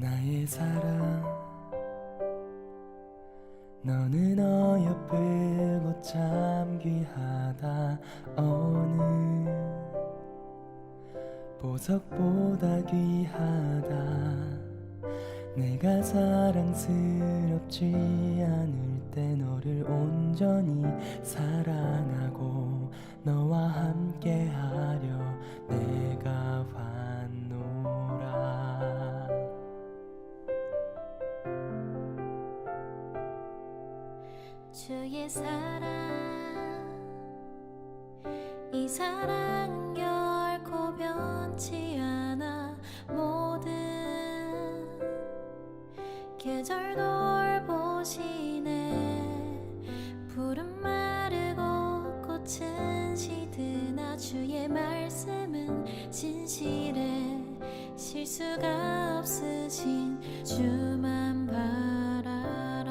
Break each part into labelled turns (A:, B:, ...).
A: 나의 사랑, 너는 어여쁘고 참 귀하다. 어느 보석보다 귀하다. 내가 사랑스럽지 않을 때 너를 온전히 사랑하고 너와 함께하려 내가 왔노라.
B: 주의 사랑, 이 사랑은 결코 변치 않아. 모든 계절 돌보시네. 푸른 마르고 꽃은 시드나 주의 말씀은 진실해. 실수가 없으신 주만 바라라.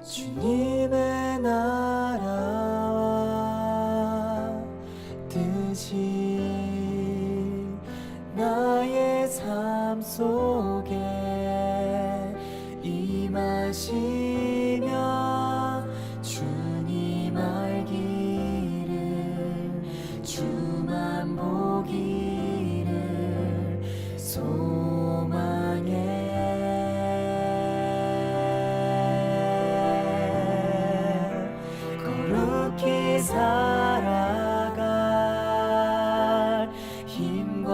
A: 주님의 나라와 뜻이 나의 삶 속에 임하시며 주님 알기를 주만 보기를 소망해. 거룩히 살아갈 힘과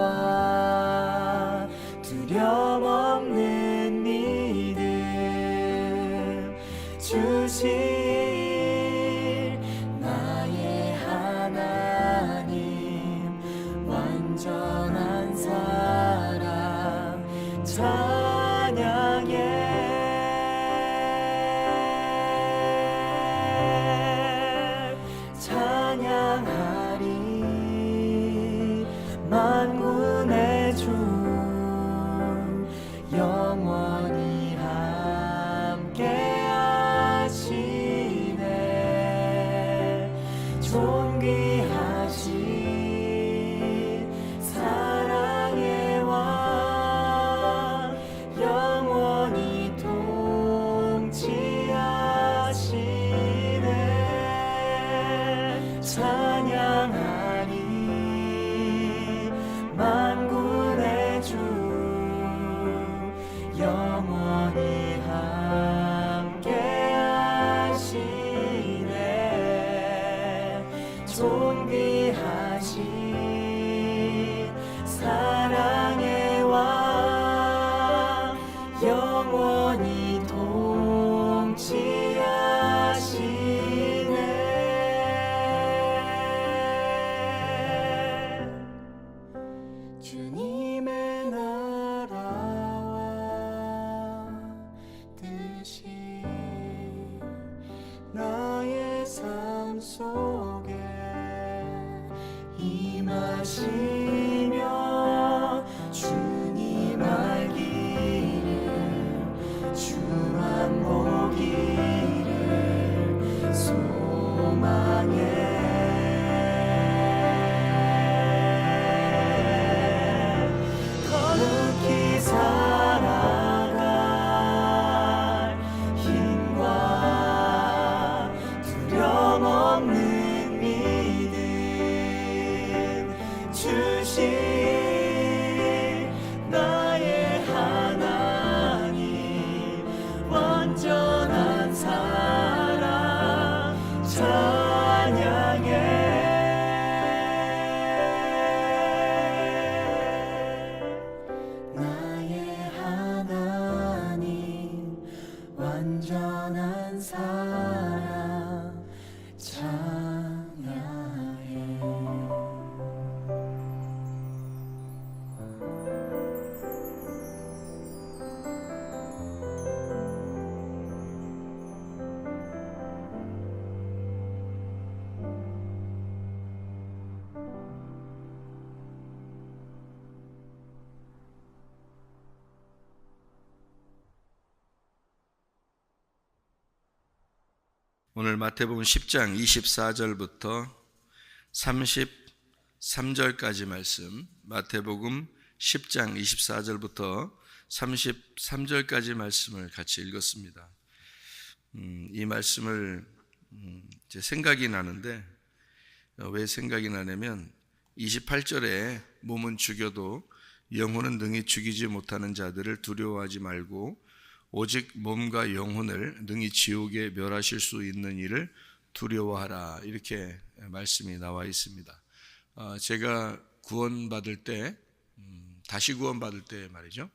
A: 두려움 없는 믿음 주실 나의 하나님. 완전한 사랑 찬양해. 찬양하리 만군의 주 영원히 함께 하시네. 존귀하신 사랑의 왕 영원히 통치하시네. 찬양하리 만군의 주 영원히 함께 하시네. 존귀하신 사랑의 왕 영원히 통치하시네. 주님의 나라와 뜻이 나의 삶 속에 임하시며 주님 알기를 주만 보기를 소망해. 거룩히 살아갈 힘과 두려움 없는 믿음 주실 나의 하나님. 완전한 사랑 찬양해. 나의 하나님 완전한 사랑 찬양해.
C: 오늘 마태복음 10장 24절부터 33절까지 말씀, 마태복음 10장 24절부터 33절까지 말씀을 같이 읽었습니다. 이 말씀을 제 생각이 나는데, 왜 생각이 나냐면 28절에 몸은 죽여도 영혼은 능히 죽이지 못하는 자들을 두려워하지 말고 오직 몸과 영혼을 능히 지옥에 멸하실 수 있는 이를 두려워하라, 이렇게 말씀이 나와 있습니다. 제가 구원받을 때, 다시 구원받을 때 말이죠,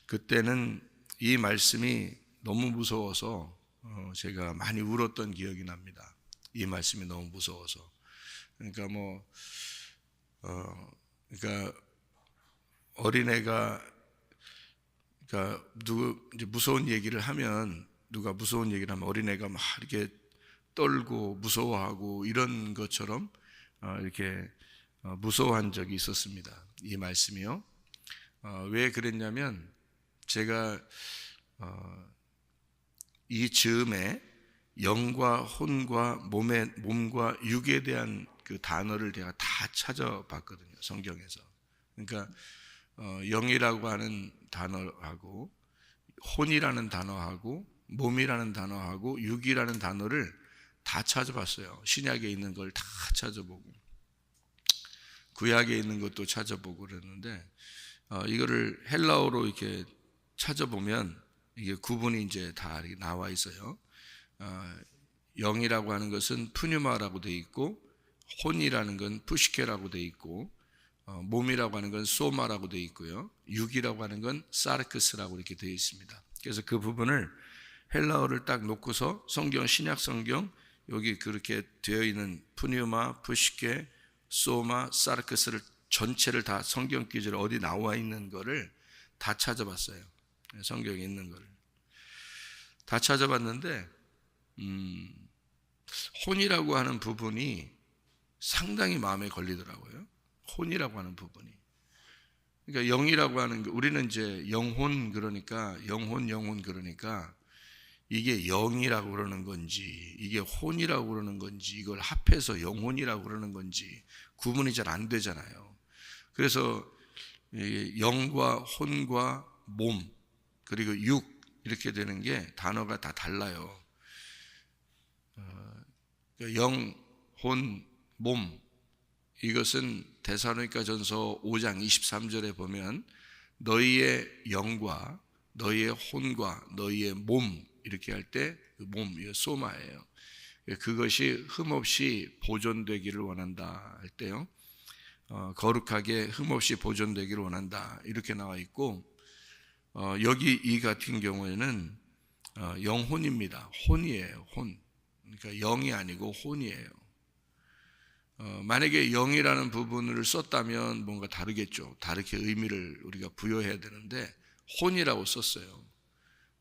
C: 그때는 이 말씀이 너무 무서워서 제가 많이 울었던 기억이 납니다. 이 말씀이 너무 무서워서. 그러니까 그러니까 어린애가, 그러니까 이제 무서운 얘기를 하면, 누가 무서운 얘기를 하면 어린애가 막 이렇게 떨고 무서워하고 이런 것처럼 이렇게 무서워한 적이 있었습니다. 이 말씀이요. 왜 그랬냐면, 제가 이 즈음에 영과 혼과 몸과 육에 대한 그 단어를 제가 다 찾아봤거든요, 성경에서. 그러니까 영이라고 하는 단어하고 혼이라는 단어하고 몸이라는 단어하고 육이라는 단어를 다 찾아봤어요. 신약에 있는 걸 다 찾아보고 구약에 있는 것도 찾아보고 그랬는데, 이거를 헬라어로 이렇게 찾아보면 이게 구분이 이제 다 이렇게 나와 있어요. 영이라고 하는 것은 푸뉴마라고 되어 있고, 혼이라는 건 푸시케라고 되어 있고, 몸이라고 하는 건 소마라고 되어 있고요, 육이라고 하는 건 사르크스라고 이렇게 되어 있습니다. 그래서 그 부분을 헬라어를 딱 놓고서 성경, 신약 성경 여기 그렇게 되어 있는 푸뉴마, 푸시케, 소마, 사르크스를 전체를 다 성경 기준으로 어디 나와 있는 거를 다 찾아봤어요. 성경에 있는 거를 다 찾아봤는데, 혼이라고 하는 부분이 상당히 마음에 걸리더라고요. 혼이라고 하는 부분이. 그러니까 영이라고 하는 거, 우리는 이제 영혼, 그러니까 영혼 그러니까 이게 영이라고 그러는 건지 이게 혼이라고 그러는 건지 이걸 합해서 영혼이라고 그러는 건지 구분이 잘 안 되잖아요. 그래서 영과 혼과 몸 그리고 육 이렇게 되는 게 단어가 다 달라요. 영, 혼, 몸, 이것은 데살로니가전서 5장 23절에 보면 너희의 영과 너희의 혼과 너희의 몸 이렇게 할 때 그 몸, 이거 소마예요. 그것이 흠없이 보존되기를 원한다 할 때요, 거룩하게 흠없이 보존되기를 원한다 이렇게 나와 있고, 여기 이 같은 경우에는 영혼입니다. 혼이에요. 혼. 그러니까 영이 아니고 혼이에요. 만약에 영이라는 부분을 썼다면 뭔가 다르겠죠. 다르게 의미를 우리가 부여해야 되는데 혼이라고 썼어요.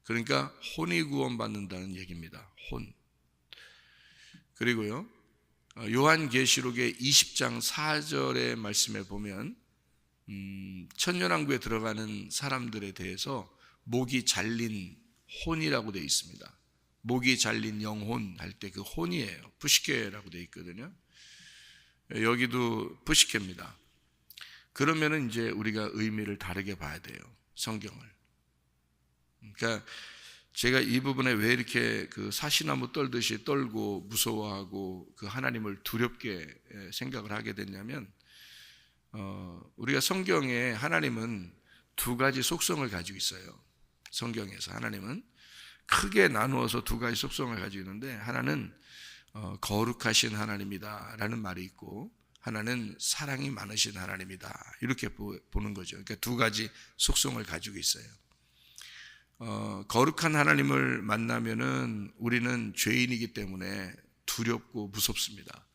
C: 그러니까 혼이 구원받는다는 얘기입니다. 혼. 그리고요, 요한계시록의 20장 4절의 말씀에 보면 천년왕국에 들어가는 사람들에 대해서 목이 잘린 혼이라고 되어 있습니다. 목이 잘린 영혼 할 때 그 혼이에요. 푸시케라고 되어 있거든요. 여기도 푸시케입니다. 그러면은 이제 우리가 의미를 다르게 봐야 돼요, 성경을. 그러니까 제가 이 부분에 왜 이렇게 그 사시나무 떨듯이 떨고 무서워하고 그 하나님을 두렵게 생각을 하게 됐냐면, 우리가 성경에 하나님은 두 가지 속성을 가지고 있어요. 성경에서 하나님은 크게 나누어서 두 가지 속성을 가지고 있는데, 하나는 거룩하신 하나님이다 라는 말이 있고, 하나는 사랑이 많으신 하나님이다 이렇게 보는 거죠. 그러니까 두 가지 속성을 가지고 있어요. 거룩한 하나님을 만나면은 우리는 죄인이기 때문에 두렵고 무섭습니다.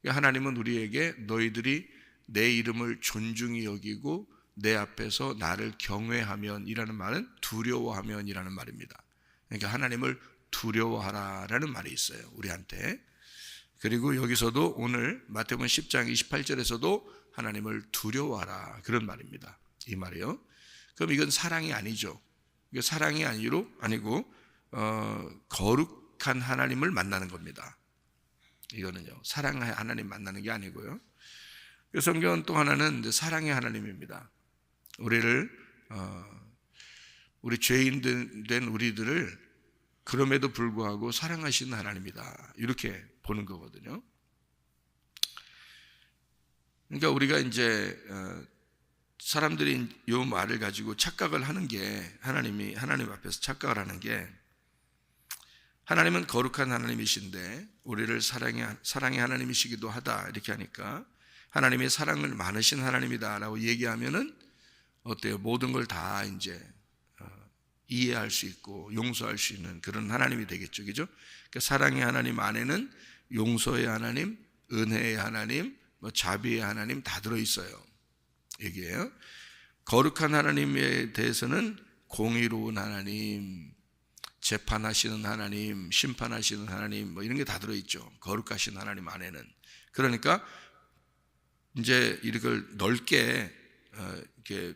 C: 하나님은 우리에게 너희들이 내 이름을 존중히 여기고 내 앞에서 나를 경외하면 이라는 말은 두려워하면 이라는 말입니다. 그러니까 하나님을 두려워하라 라는 말이 있어요, 우리한테. 그리고 여기서도 오늘 마태복음 10장 28절에서도 하나님을 두려워하라 그런 말입니다. 이 말이요. 그럼 이건 사랑이 아니죠. 이게 사랑이 아니고 거룩한 하나님을 만나는 겁니다. 이거는요, 사랑의 하나님 만나는 게 아니고요. 성경은 또 하나는 이제 사랑의 하나님입니다. 우리 죄인 된 우리들을 그럼에도 불구하고 사랑하시는 하나님이다, 이렇게 보는 거거든요. 그러니까 우리가 이제 사람들이 이 말을 가지고 착각을 하는 게, 하나님 앞에서 착각을 하는 게, 하나님은 거룩한 하나님이신데 우리를 사랑의 하나님이시기도 하다, 이렇게 하니까 하나님이 사랑을 많으신 하나님이다라고 얘기하면은 어때요? 모든 걸 다 이제 이해할 수 있고 용서할 수 있는 그런 하나님이 되겠죠, 그죠? 그러니까 사랑의 하나님 안에는 용서의 하나님, 은혜의 하나님, 자비의 하나님 다 들어 있어요. 얘기해요. 거룩한 하나님에 대해서는 공의로운 하나님, 재판하시는 하나님, 심판하시는 하나님, 이런 게 다 들어 있죠. 거룩하신 하나님 안에는. 그러니까 이제 이걸 넓게 이렇게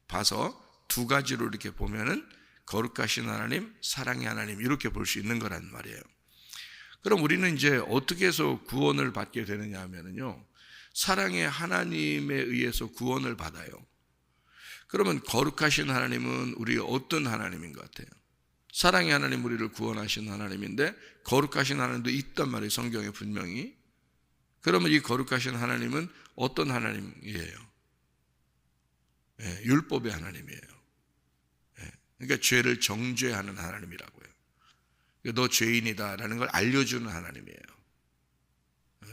C: 봐서 두 가지로 이렇게 보면은 거룩하신 하나님, 사랑의 하나님, 이렇게 볼 수 있는 거란 말이에요. 그럼 우리는 이제 어떻게 해서 구원을 받게 되느냐 하면은요, 사랑의 하나님에 의해서 구원을 받아요. 그러면 거룩하신 하나님은 우리 어떤 하나님인 것 같아요? 사랑의 하나님, 우리를 구원하신 하나님인데 거룩하신 하나님도 있단 말이에요, 성경에 분명히. 그러면 이 거룩하신 하나님은 어떤 하나님이에요? 율법의 하나님이에요. 그러니까 죄를 정죄하는 하나님이라고요. 너 죄인이다라는 걸 알려주는 하나님이에요.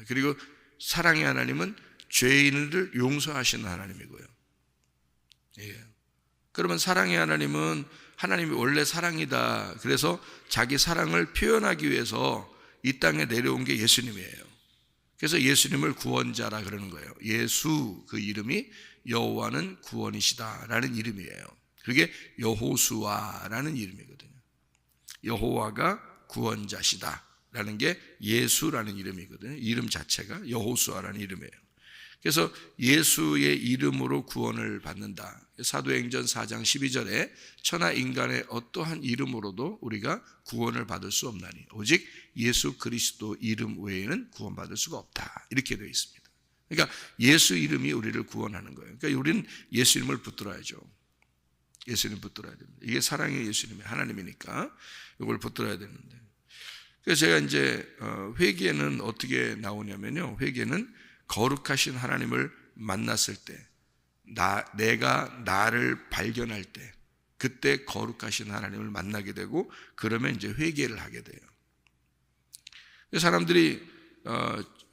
C: 그리고 사랑의 하나님은 죄인을 용서하시는 하나님이고요. 그러면 사랑의 하나님은, 하나님이 원래 사랑이다, 그래서 자기 사랑을 표현하기 위해서 이 땅에 내려온 게 예수님이에요. 그래서 예수님을 구원자라 그러는 거예요. 예수, 그 이름이 여호와는 구원이시다라는 이름이에요. 그게 여호수아라는 이름이거든요. 여호와가 구원자시다라는 게 예수라는 이름이거든요. 이름 자체가 여호수아라는 이름이에요. 그래서 예수의 이름으로 구원을 받는다. 사도행전 4장 12절에 천하 인간의 어떠한 이름으로도 우리가 구원을 받을 수 없나니 오직 예수 그리스도 이름 외에는 구원받을 수가 없다, 이렇게 되어 있습니다. 그러니까 예수 이름이 우리를 구원하는 거예요. 그러니까 우리는 예수 이름을 붙들어야죠. 예수 이름 붙들어야 됩니다. 이게 사랑의 예수님의 하나님이니까 이걸 붙들어야 되는데, 그래서 제가 이제 회개는 어떻게 나오냐면요, 회개는 거룩하신 하나님을 만났을 때, 내가 나를 발견할 때, 그때 거룩하신 하나님을 만나게 되고, 그러면 이제 회개를 하게 돼요. 사람들이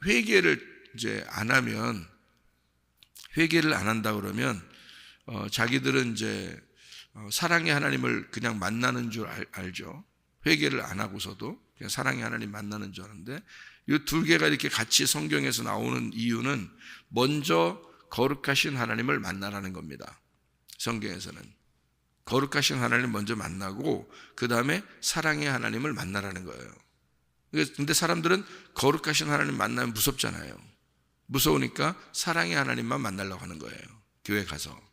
C: 회개를 이제 안 하면, 회개를 안 한다 그러면 자기들은 이제 사랑의 하나님을 그냥 만나는 줄 알죠. 회개를 안 하고서도 그냥 사랑의 하나님 만나는 줄 아는데, 이 두 개가 이렇게 같이 성경에서 나오는 이유는 먼저 거룩하신 하나님을 만나라는 겁니다. 성경에서는 거룩하신 하나님을 먼저 만나고 그 다음에 사랑의 하나님을 만나라는 거예요. 근데 사람들은 거룩하신 하나님 만나면 무섭잖아요. 무서우니까 사랑의 하나님만 만나려고 하는 거예요, 교회 가서.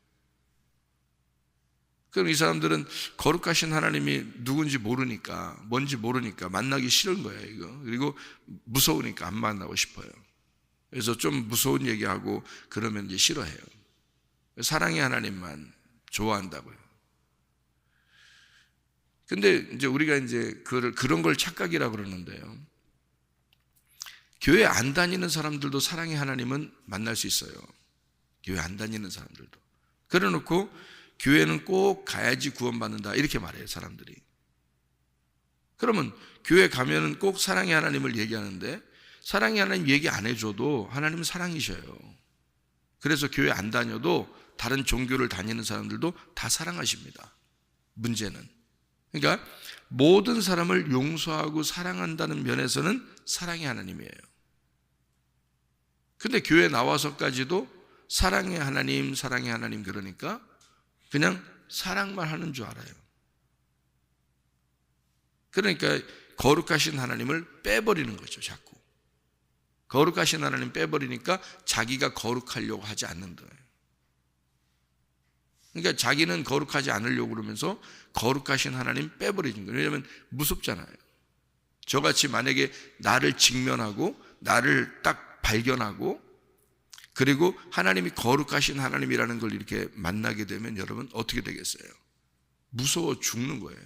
C: 그럼 이 사람들은 거룩하신 하나님이 누군지 모르니까, 뭔지 모르니까 만나기 싫은 거예요, 이거. 그리고 무서우니까 안 만나고 싶어요. 그래서 좀 무서운 얘기하고 그러면 이제 싫어해요. 사랑의 하나님만 좋아한다고요. 근데 이제 우리가 이제 그런 걸 착각이라고 그러는데요, 교회 안 다니는 사람들도 사랑의 하나님은 만날 수 있어요. 교회 안 다니는 사람들도. 그래 놓고 교회는 꼭 가야지 구원받는다, 이렇게 말해요, 사람들이. 그러면 교회 가면은 꼭 사랑의 하나님을 얘기하는데, 사랑의 하나님 얘기 안 해줘도 하나님은 사랑이셔요. 그래서 교회 안 다녀도 다른 종교를 다니는 사람들도 다 사랑하십니다. 문제는, 그러니까 모든 사람을 용서하고 사랑한다는 면에서는 사랑의 하나님이에요. 근데 교회 나와서까지도 사랑의 하나님, 사랑의 하나님, 그러니까 그냥 사랑만 하는 줄 알아요. 그러니까 거룩하신 하나님을 빼버리는 거죠, 자꾸. 거룩하신 하나님 빼버리니까 자기가 거룩하려고 하지 않는 거예요. 그러니까 자기는 거룩하지 않으려고 그러면서 거룩하신 하나님 빼버리는 거예요. 왜냐하면 무섭잖아요. 저같이 만약에 나를 직면하고 나를 딱 발견하고 그리고 하나님이 거룩하신 하나님이라는 걸 이렇게 만나게 되면 여러분 어떻게 되겠어요? 무서워 죽는 거예요.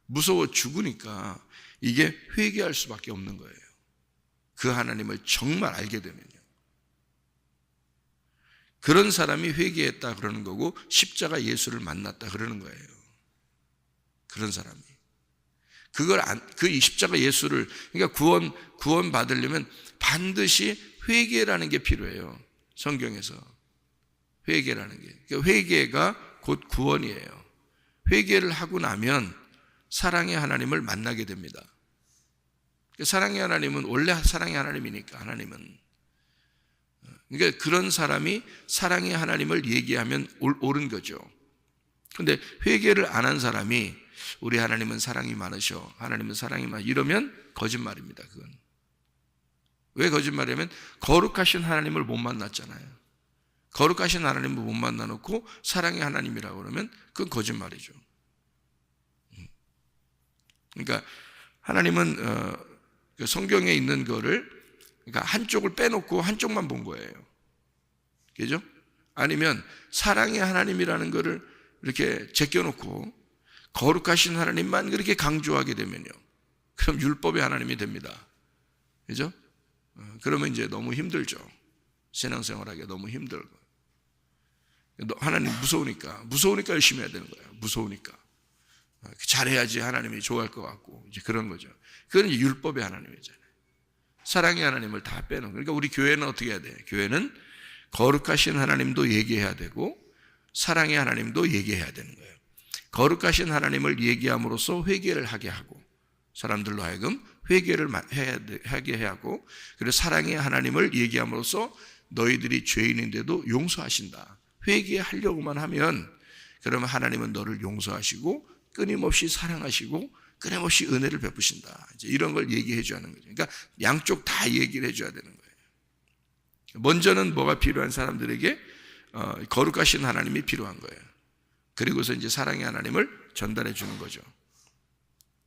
C: 무서워 죽으니까 이게 회개할 수밖에 없는 거예요. 그 하나님을 정말 알게 되면요. 그런 사람이 회개했다 그러는 거고 십자가 예수를 만났다 그러는 거예요. 그런 사람이. 그 십자가 예수를, 그러니까 구원 받으려면 반드시 회개라는 게 필요해요. 성경에서. 회개라는 게. 그러니까 회개가 곧 구원이에요. 회개를 하고 나면 사랑의 하나님을 만나게 됩니다. 사랑의 하나님은 원래 사랑의 하나님이니까 하나님은. 그러니까 그런 사람이 사랑의 하나님을 얘기하면 옳은 거죠. 그런데 회개를 안 한 사람이 우리 하나님은 사랑이 많으셔, 하나님은 사랑이 많으셔 이러면 거짓말입니다. 그건. 왜 거짓말이냐면 거룩하신 하나님을 못 만났잖아요. 거룩하신 하나님을 못 만나놓고 사랑의 하나님이라고 그러면 그건 거짓말이죠. 그러니까 하나님은 성경에 있는 거를 그러니까 한쪽을 빼놓고 한쪽만 본 거예요. 그죠? 아니면 사랑의 하나님이라는 거를 이렇게 제껴놓고 거룩하신 하나님만 그렇게 강조하게 되면요. 그럼 율법의 하나님이 됩니다. 그죠? 그러면 이제 너무 힘들죠. 신앙생활하기가 너무 힘들고. 하나님 무서우니까 열심히 해야 되는 거예요. 무서우니까. 잘해야지 하나님이 좋아할 것 같고 이제 그런 거죠. 그건 이제 율법의 하나님이잖아요. 사랑의 하나님을 다 빼놓은. 그러니까 우리 교회는 어떻게 해야 돼요? 교회는 거룩하신 하나님도 얘기해야 되고 사랑의 하나님도 얘기해야 되는 거예요. 거룩하신 하나님을 얘기함으로써 회개를 하게 하고 사람들로 하여금 회개를 하게 하고 그리고 사랑의 하나님을 얘기함으로써 너희들이 죄인인데도 용서하신다. 회개하려고만 하면 그러면 하나님은 너를 용서하시고 끊임없이 사랑하시고 끊임없이 은혜를 베푸신다. 이제 이런 걸 얘기해 줘야 하는 거죠. 그러니까 양쪽 다 얘기를 해줘야 되는 거예요. 먼저는 뭐가 필요한 사람들에게 거룩하신 하나님이 필요한 거예요. 그리고서 이제 사랑의 하나님을 전달해 주는 거죠.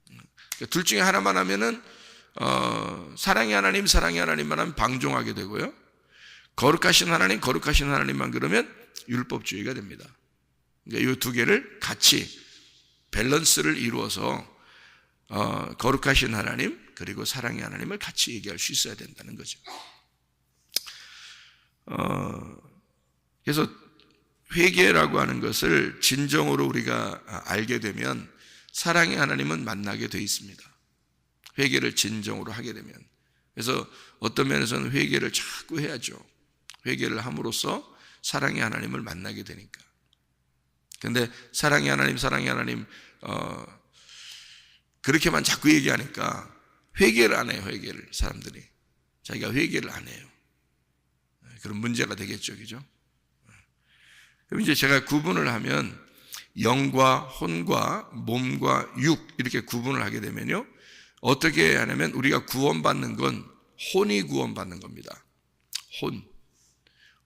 C: 그러니까 둘 중에 하나만 하면은 사랑의 하나님만 하면 방종하게 되고요. 거룩하신 하나님만 그러면 율법주의가 됩니다. 그러니까 이 두 개를 같이 밸런스를 이루어서 거룩하신 하나님 그리고 사랑의 하나님을 같이 얘기할 수 있어야 된다는 거죠. 그래서 회개라고 하는 것을 진정으로 우리가 알게 되면 사랑의 하나님은 만나게 돼 있습니다. 회개를 진정으로 하게 되면. 그래서 어떤 면에서는 회개를 자꾸 해야죠. 회개를 함으로써 사랑의 하나님을 만나게 되니까. 근데 사랑의 하나님 그렇게만 자꾸 얘기하니까 회개를 안 해요. 회개를 사람들이 자기가 회개를 안 해요. 그런 문제가 되겠죠, 그죠? 그럼 이제 제가 구분을 하면 영과 혼과 몸과 육 이렇게 구분을 하게 되면요, 어떻게 하냐면 우리가 구원받는 건 혼이 구원받는 겁니다.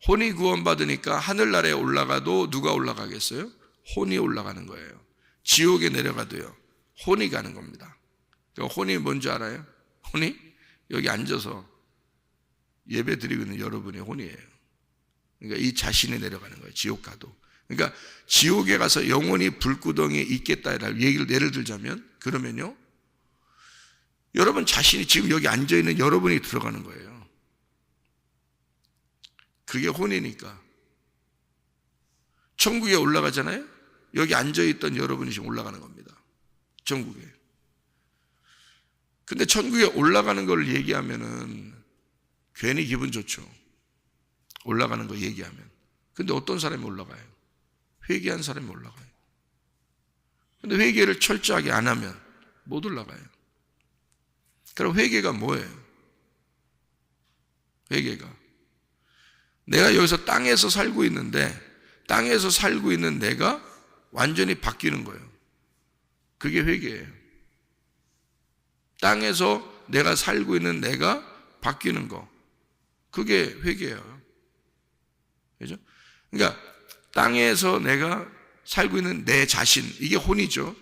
C: 혼이 구원받으니까 하늘나라에 올라가도 누가 올라가겠어요? 혼이 올라가는 거예요. 지옥에 내려가도요, 혼이 가는 겁니다. 그러니까 혼이 뭔지 알아요? 혼이 여기 앉아서 예배 드리고 있는 여러분의 혼이에요. 그러니까 이 자신이 내려가는 거예요. 지옥 가도. 그러니까 지옥에 가서 영원히 불구덩이에 있겠다라는 얘기를 예를 들자면 그러면요, 여러분 자신이 지금 여기 앉아있는 여러분이 들어가는 거예요. 그게 혼이니까. 천국에 올라가잖아요. 여기 앉아있던 여러분이 지금 올라가는 겁니다. 천국에. 근데 천국에 올라가는 걸 얘기하면은 괜히 기분 좋죠. 올라가는 거 얘기하면. 근데 어떤 사람이 올라가요? 회개한 사람이 올라가요. 근데 회개를 철저하게 안 하면 못 올라가요. 그럼 회개가 뭐예요? 회개가 내가 여기서 땅에서 살고 있는데 땅에서 살고 있는 내가 완전히 바뀌는 거예요. 그게 회개예요. 땅에서 내가 살고 있는 내가 바뀌는 거, 그게 회개예요. 그죠? 그러니까 땅에서 내가 살고 있는 내 자신, 이게 혼이죠.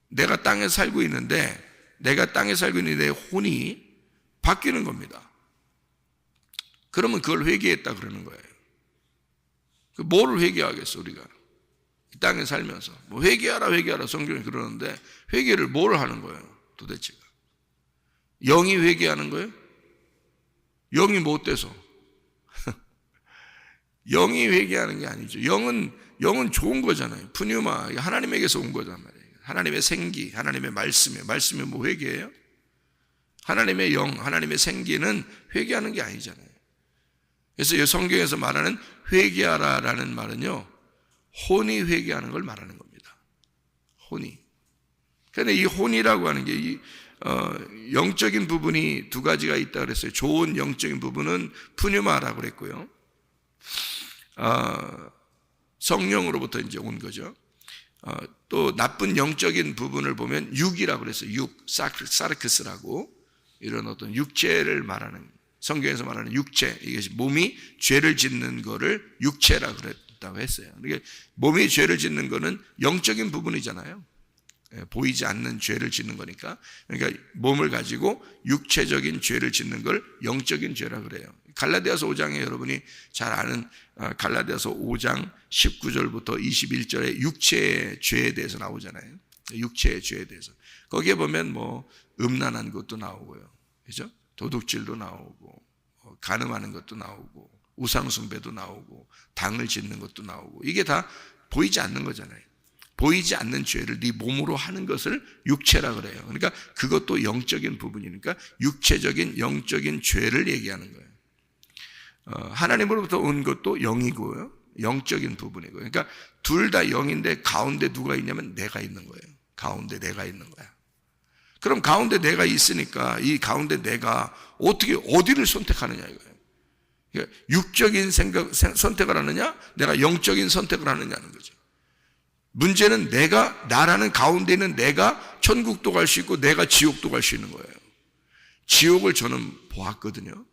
C: 내가 땅에 살고 있는데 내가 땅에 살고 있는 내 혼이 바뀌는 겁니다. 그러면 그걸 회개했다 그러는 거예요. 뭐를 회개하겠어 우리가? 이 땅에 살면서 뭐 회개하라 성경이 그러는데 회개를 뭘 하는 거예요 도대체가? 영이 회개하는 거예요? 영이 뭐 어때서? 영이 회개하는 게 아니죠. 영은 좋은 거잖아요. 푸뉴마, 하나님에게서 온 거란 말이에요. 하나님의 생기, 하나님의 말씀이 뭐 회개예요? 하나님의 영, 하나님의 생기는 회개하는 게 아니잖아요. 그래서 이 성경에서 말하는 회개하라라는 말은요, 혼이 회개하는 걸 말하는 겁니다. 혼이. 그런데 이 혼이라고 하는 게 영적인 부분이 두 가지가 있다 그랬어요. 좋은 영적인 부분은 푸뉴마라고 그랬고요. 성령으로부터 이제 온 거죠. 또 나쁜 영적인 부분을 보면 육이라고 그랬어요. 사르크스라고 이런 어떤 육체를 말하는, 성경에서 말하는 육체, 이것이 몸이 죄를 짓는 거를 육체라고 그랬다고 했어요. 그러니까 몸이 죄를 짓는 거는 영적인 부분이잖아요. 보이지 않는 죄를 짓는 거니까. 그러니까 몸을 가지고 육체적인 죄를 짓는 걸 영적인 죄라고 그래요. 갈라디아서 5장에 여러분이 잘 아는 갈라디아서 5장 19절부터 21절에 육체의 죄에 대해서 나오잖아요. 육체의 죄에 대해서. 거기에 보면 뭐 음란한 것도 나오고요. 그죠? 도둑질도 나오고, 간음하는 것도 나오고, 우상숭배도 나오고, 당을 짓는 것도 나오고, 이게 다 보이지 않는 거잖아요. 보이지 않는 죄를 네 몸으로 하는 것을 육체라 그래요. 그러니까 그것도 영적인 부분이니까 육체적인 영적인 죄를 얘기하는 거예요. 하나님으로부터 온 것도 영이고요, 영적인 부분이고요. 그러니까 둘 다 영인데 가운데 누가 있냐면 내가 있는 거예요. 가운데 내가 있는 거야. 그럼 가운데 내가 있으니까 이 가운데 내가 어떻게 어디를 선택하느냐 이거예요. 그러니까 육적인 선택을 하느냐, 내가 영적인 선택을 하느냐는 거죠. 문제는 나라는 가운데 있는 내가 천국도 갈 수 있고 내가 지옥도 갈 수 있는 거예요. 지옥을 저는 보았거든요.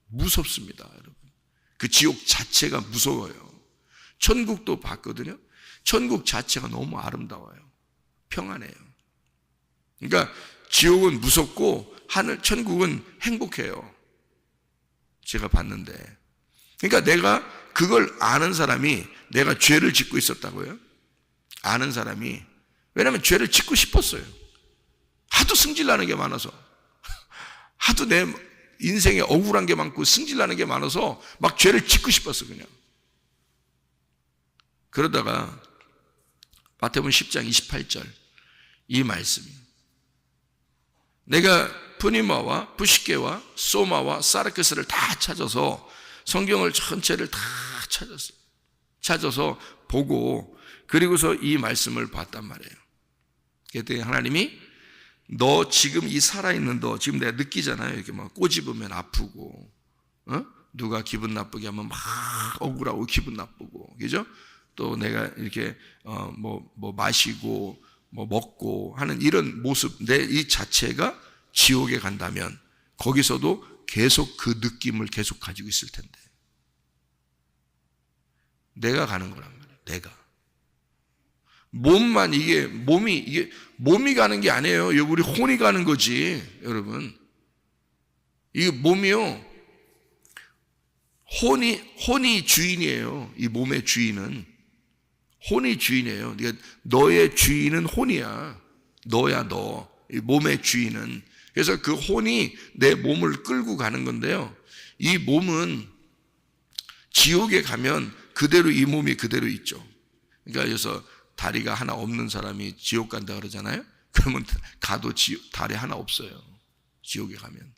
C: 무섭습니다, 여러분. 그 지옥 자체가 무서워요. 천국도 봤거든요. 천국 자체가 너무 아름다워요. 평안해요. 그러니까 지옥은 무섭고 천국은 행복해요. 제가 봤는데. 그러니까 내가 그걸 아는 사람이 내가 죄를 짓고 있었다고요? 아는 사람이, 왜냐하면 죄를 짓고 싶었어요. 하도 승질나는 게 많아서, 하도 내 인생에 억울한 게 많고 승질나는 게 많아서 막 죄를 짓고 싶었어 그냥. 그러다가 마태복음 10장 28절 이 말씀이, 내가 푸니마와 부시케와 소마와 사르크스를 다 찾아서 성경을 전체를 다 찾아서 보고, 그리고서 이 말씀을 봤단 말이에요. 그랬더니 하나님이 너 지금 이 살아있는 너 지금 내가 느끼잖아요. 이렇게 막 꼬집으면 아프고, 누가 기분 나쁘게 하면 막 억울하고 기분 나쁘고, 그죠? 또 내가 이렇게 뭐 마시고 뭐 먹고 하는 이런 모습, 내 이 자체가 지옥에 간다면 거기서도 계속 그 느낌을 계속 가지고 있을 텐데, 내가 가는 거란 말이에요. 내가 몸만 몸이 가는 게 아니에요. 우리 혼이 가는 거지, 여러분. 이 몸이요, 혼이 주인이에요. 이 몸의 주인은 혼이 주인이에요. 그러니까 너의 주인은 혼이야. 너야 너. 이 몸의 주인은. 그래서 그 혼이 내 몸을 끌고 가는 건데요. 이 몸은 지옥에 가면 그대로 이 몸이 그대로 있죠. 그러니까 그래서 다리가 하나 없는 사람이 지옥 간다 그러잖아요. 그러면 가도 다리 하나 없어요. 지옥에 가면.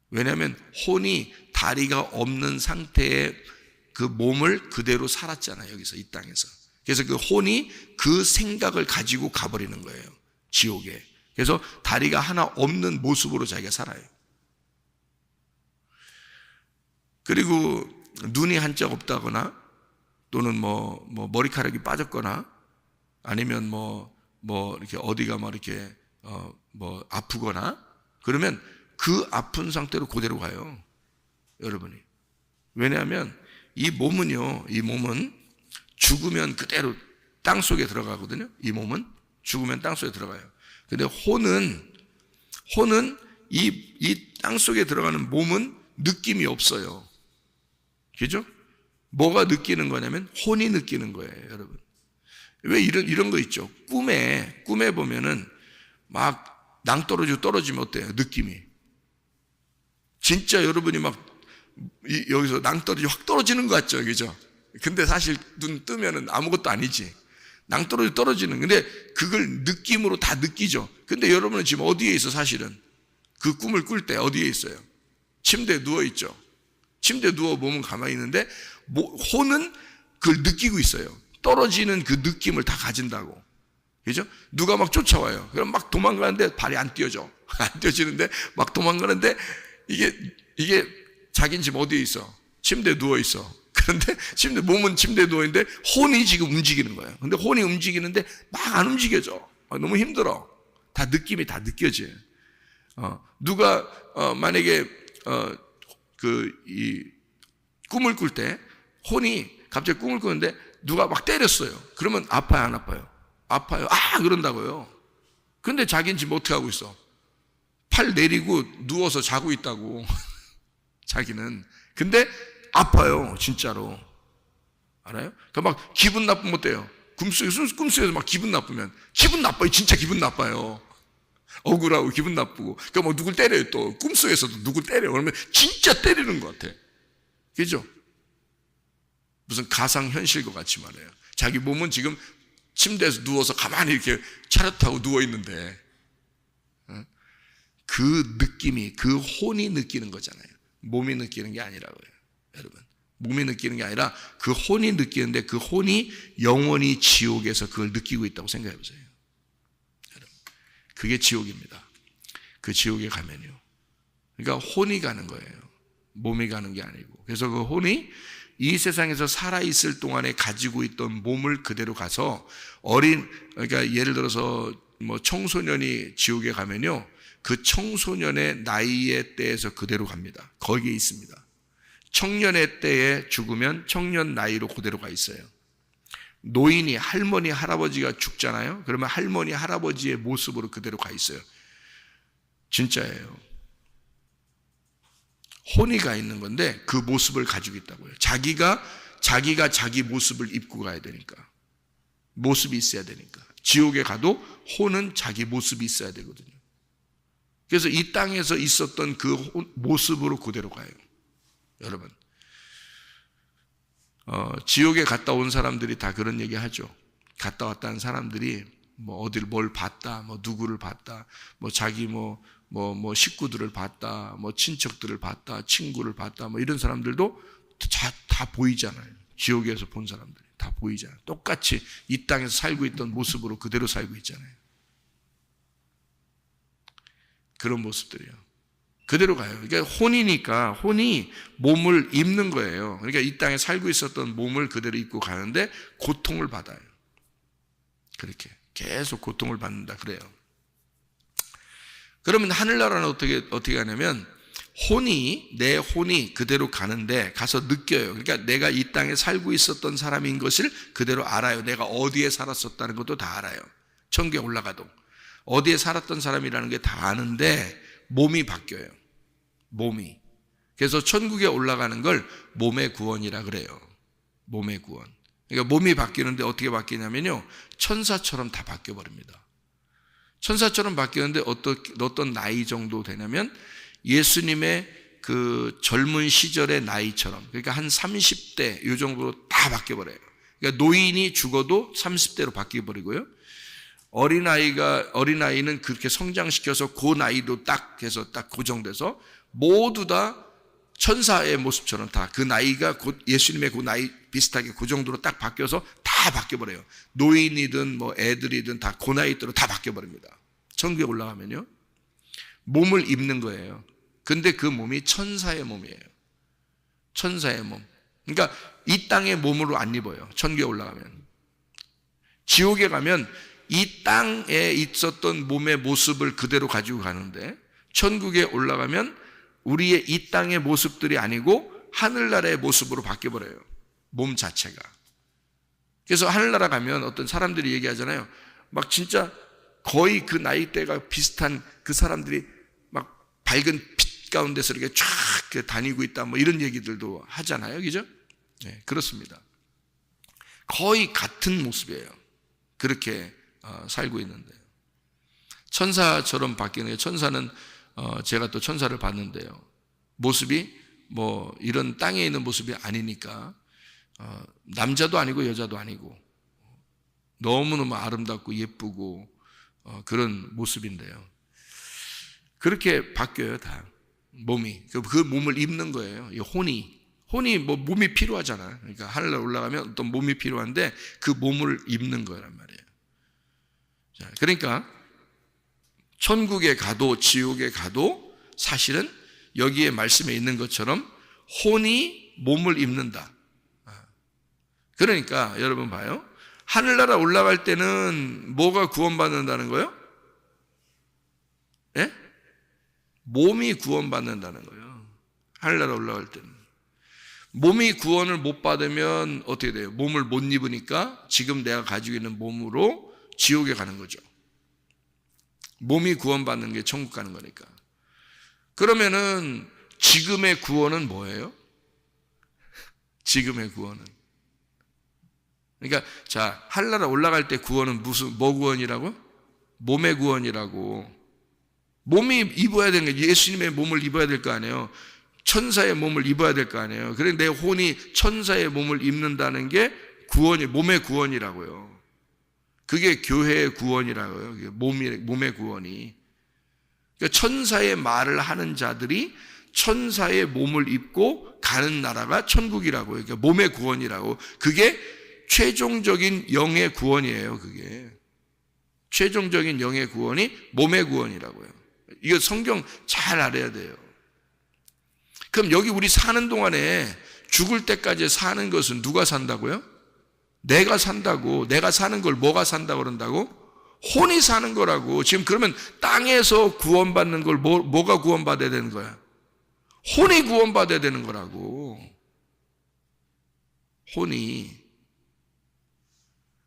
C: 왜냐하면 혼이 다리가 없는 상태의 그 몸을 그대로 살았잖아요. 여기서 이 땅에서. 그래서 그 혼이 그 생각을 가지고 가버리는 거예요. 지옥에. 그래서 다리가 하나 없는 모습으로 자기가 살아요. 그리고 눈이 한짝 없다거나, 또는 뭐 머리카락이 빠졌거나, 아니면 이렇게 어디가 이렇게 아프거나, 그러면 그 아픈 상태로 그대로 가요, 여러분이. 왜냐하면 이 몸은 죽으면 그대로 땅 속에 들어가거든요. 이 몸은 죽으면 땅 속에 들어가요. 근데 혼은 이 땅 속에 들어가는 몸은 느낌이 없어요. 그죠? 뭐가 느끼는 거냐면 혼이 느끼는 거예요, 여러분. 왜 이런 거 있죠? 꿈에 보면은 막 낭떠러지고 떨어지면 어때요? 느낌이. 진짜 여러분이 막 여기서 낭떠러지 확 떨어지는 것 같죠? 그죠? 근데 사실 눈 뜨면은 아무것도 아니지. 낭떠러지 떨어지는. 근데 그걸 느낌으로 다 느끼죠. 근데 여러분은 지금 어디에 있어, 사실은? 그 꿈을 꿀 때 어디에 있어요? 침대에 누워있죠. 침대에 누워 몸은 가만히 있는데 혼은 그걸 느끼고 있어요. 떨어지는 그 느낌을 다 가진다고. 그죠? 누가 막 쫓아와요. 그럼 막 도망가는데 발이 안 뛰어져. 안 뛰어지는데 막 도망가는데 이게 자기는 지금 어디에 있어? 침대에 누워있어. 그런데 몸은 침대에 누워있는데 혼이 지금 움직이는 거예요. 근데 혼이 움직이는데 막 안 움직여져. 너무 힘들어. 다 느낌이 다 느껴져요. 누가 만약에 이 꿈을 꿀 때 혼이 갑자기 꿈을 꾸는데 누가 막 때렸어요. 그러면 아파요, 안 아파요? 아파요. 그런다고요. 근데 자기는 지금 어떻게 하고 있어? 팔 내리고 누워서 자고 있다고. 자기는. 근데 아파요, 진짜로. 알아요? 그러니까 막 기분 나쁘면 어때요? 꿈속에서 막 기분 나쁘면 기분 나빠요. 진짜 기분 나빠요. 억울하고 기분 나쁘고. 그러니까 뭐 누굴 때려요, 또. 꿈속에서도 누굴 때려요. 그러면 진짜 때리는 것 같아. 그죠? 무슨 가상현실과 같이 말해요. 자기 몸은 지금 침대에서 누워서 가만히 이렇게 차렷하고 누워있는데 그 느낌이, 그 혼이 느끼는 거잖아요. 몸이 느끼는 게 아니라고요, 여러분. 몸이 느끼는 게 아니라 그 혼이 느끼는데 그 혼이 영원히 지옥에서 그걸 느끼고 있다고 생각해 보세요. 여러분, 그게 지옥입니다. 그 지옥에 가면요. 그러니까 혼이 가는 거예요. 몸이 가는 게 아니고. 그래서 그 혼이 이 세상에서 살아있을 동안에 가지고 있던 몸을 그대로 가서 그러니까 예를 들어서 뭐 청소년이 지옥에 가면요. 그 청소년의 나이의 때에서 그대로 갑니다. 거기에 있습니다. 청년의 때에 죽으면 청년 나이로 그대로 가 있어요. 노인이 할머니, 할아버지가 죽잖아요. 그러면 할머니, 할아버지의 모습으로 그대로 가 있어요. 진짜예요. 혼이 가 있는 건데 그 모습을 가지고 있다고요. 자기가 자기 모습을 입고 가야 되니까. 모습이 있어야 되니까. 지옥에 가도 혼은 자기 모습이 있어야 되거든요. 그래서 이 땅에서 있었던 그 모습으로 그대로 가요. 여러분, 지옥에 갔다 온 사람들이 다 그런 얘기 하죠. 갔다 왔다는 사람들이 뭐 어디를 뭘 봤다, 뭐 누구를 봤다, 뭐 자기 뭐 식구들을 봤다, 뭐 친척들을 봤다, 친구를 봤다, 뭐 이런 사람들도 다 보이잖아요. 지옥에서 본 사람들이 다 보이잖아요. 똑같이 이 땅에서 살고 있던 모습으로 그대로 살고 있잖아요. 그런 모습들이요. 그대로 가요. 그러니까 혼이니까 혼이 몸을 입는 거예요. 그러니까 이 땅에 살고 있었던 몸을 그대로 입고 가는데 고통을 받아요. 그렇게 계속 고통을 받는다 그래요. 그러면 하늘나라는 어떻게 하냐면 내 혼이 그대로 가는데 가서 느껴요. 그러니까 내가 이 땅에 살고 있었던 사람인 것을 그대로 알아요. 내가 어디에 살았었다는 것도 다 알아요. 천국에 올라가도 어디에 살았던 사람이라는 게 다 아는데 몸이 바뀌어요. 몸이. 그래서 천국에 올라가는 걸 몸의 구원이라 그래요. 몸의 구원. 그러니까 몸이 바뀌는데 어떻게 바뀌냐면요. 천사처럼 다 바뀌어버립니다. 천사처럼 바뀌었는데 어떤 나이 정도 되냐면 예수님의 그 젊은 시절의 나이처럼, 그러니까 한 30대 이 정도로 다 바뀌어버려요. 그러니까 노인이 죽어도 30대로 바뀌어버리고요. 어린아이는 그렇게 성장시켜서 그 나이도 딱 해서 딱 고정돼서 모두 다 천사의 모습처럼 다 그 나이가 곧 예수님의 그 나이 비슷하게 그 정도로 딱 바뀌어서 다 바뀌어버려요. 노인이든 뭐 애들이든 다 그 나이대로 다 바뀌어버립니다. 천국에 올라가면요. 몸을 입는 거예요. 근데 그 몸이 천사의 몸이에요. 천사의 몸. 그러니까 이 땅의 몸으로 안 입어요. 천국에 올라가면. 지옥에 가면 이 땅에 있었던 몸의 모습을 그대로 가지고 가는데 천국에 올라가면 우리의 이 땅의 모습들이 아니고 하늘나라의 모습으로 바뀌어버려요. 몸 자체가. 그래서 하늘나라 가면 어떤 사람들이 얘기하잖아요. 막 진짜 거의 그 나이대가 비슷한 그 사람들이 막 밝은 빛 가운데서 이렇게 쫙 다니고 있다 뭐 이런 얘기들도 하잖아요. 그죠? 네, 그렇습니다. 거의 같은 모습이에요. 그렇게 살고 있는데요. 천사처럼 바뀌는 게, 천사는 제가 또 천사를 봤는데요. 모습이 뭐 이런 땅에 있는 모습이 아니니까 남자도 아니고 여자도 아니고 너무너무 아름답고 예쁘고 그런 모습인데요. 그렇게 바뀌어요, 다. 몸이. 그 몸을 입는 거예요. 이 혼이 뭐 몸이 필요하잖아요. 그러니까 하늘에 올라가면 어떤 몸이 필요한데 그 몸을 입는 거란 말이에요. 자, 그러니까 천국에 가도 지옥에 가도 사실은 여기에 말씀에 있는 것처럼 혼이 몸을 입는다. 그러니까 여러분 봐요. 하늘나라 올라갈 때는 뭐가 구원받는다는 거예요? 예? 몸이 구원받는다는 거예요. 하늘나라 올라갈 때는. 몸이 구원을 못 받으면 어떻게 돼요? 몸을 못 입으니까 지금 내가 가지고 있는 몸으로 지옥에 가는 거죠. 몸이 구원받는 게 천국 가는 거니까. 그러면은 지금의 구원은 뭐예요? 지금의 구원은. 그러니까 자, 하늘나라 올라갈 때 구원은 뭐 구원이라고? 몸의 구원이라고. 몸이 입어야 되는 게 예수님의 몸을 입어야 될 거 아니에요. 천사의 몸을 입어야 될 거 아니에요. 그래 내 혼이 천사의 몸을 입는다는 게 구원이, 몸의 구원이라고요. 그게 교회의 구원이라고요. 몸의 구원이. 그러니까 천사의 말을 하는 자들이 천사의 몸을 입고 가는 나라가 천국이라고요. 그러니까 몸의 구원이라고. 그게 최종적인 영의 구원이에요. 그게 최종적인 영의 구원이 몸의 구원이라고요. 이거 성경 잘 알아야 돼요. 그럼 여기 우리 사는 동안에 죽을 때까지 사는 것은 누가 산다고요? 내가 산다고. 내가 사는 걸 뭐가 산다고 그런다고? 혼이 사는 거라고. 지금 그러면 땅에서 구원받는 걸 뭐가 구원받아야 되는 거야? 혼이 구원받아야 되는 거라고. 혼이.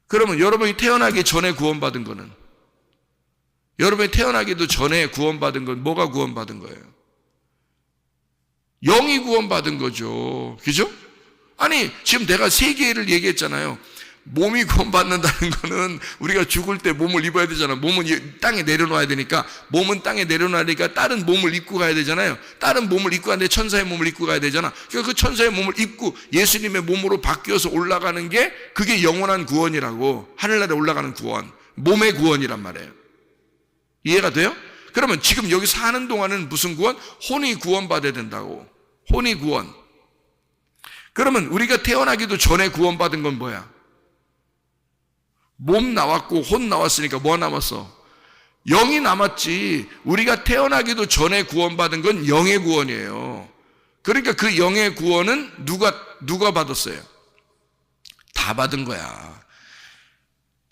C: 그러면 여러분이 태어나기 전에 구원받은 거는, 여러분이 태어나기도 전에 구원받은 건 뭐가 구원받은 거예요? 영이 구원받은 거죠. 그죠? 아니, 지금 내가 세 개를 얘기했잖아요. 몸이 구원받는다는 거는 우리가 죽을 때 몸을 입어야 되잖아. 몸은 땅에 내려놔야 되니까, 몸은 땅에 내려놔야 되니까 다른 몸을 입고 가야 되잖아요. 다른 몸을 입고 가는데 천사의 몸을 입고 가야 되잖아. 그러니까 그 천사의 몸을 입고 예수님의 몸으로 바뀌어서 올라가는 게 그게 영원한 구원이라고. 하늘나라에 올라가는 구원. 몸의 구원이란 말이에요. 이해가 돼요? 그러면 지금 여기 사는 동안은 무슨 구원? 혼이 구원받아야 된다고. 혼이 구원. 그러면 우리가 태어나기도 전에 구원받은 건 뭐야? 몸 나왔고 혼 나왔으니까 뭐 남았어? 영이 남았지. 우리가 태어나기도 전에 구원받은 건 영의 구원이에요. 그러니까 그 영의 구원은 누가 받았어요? 다 받은 거야.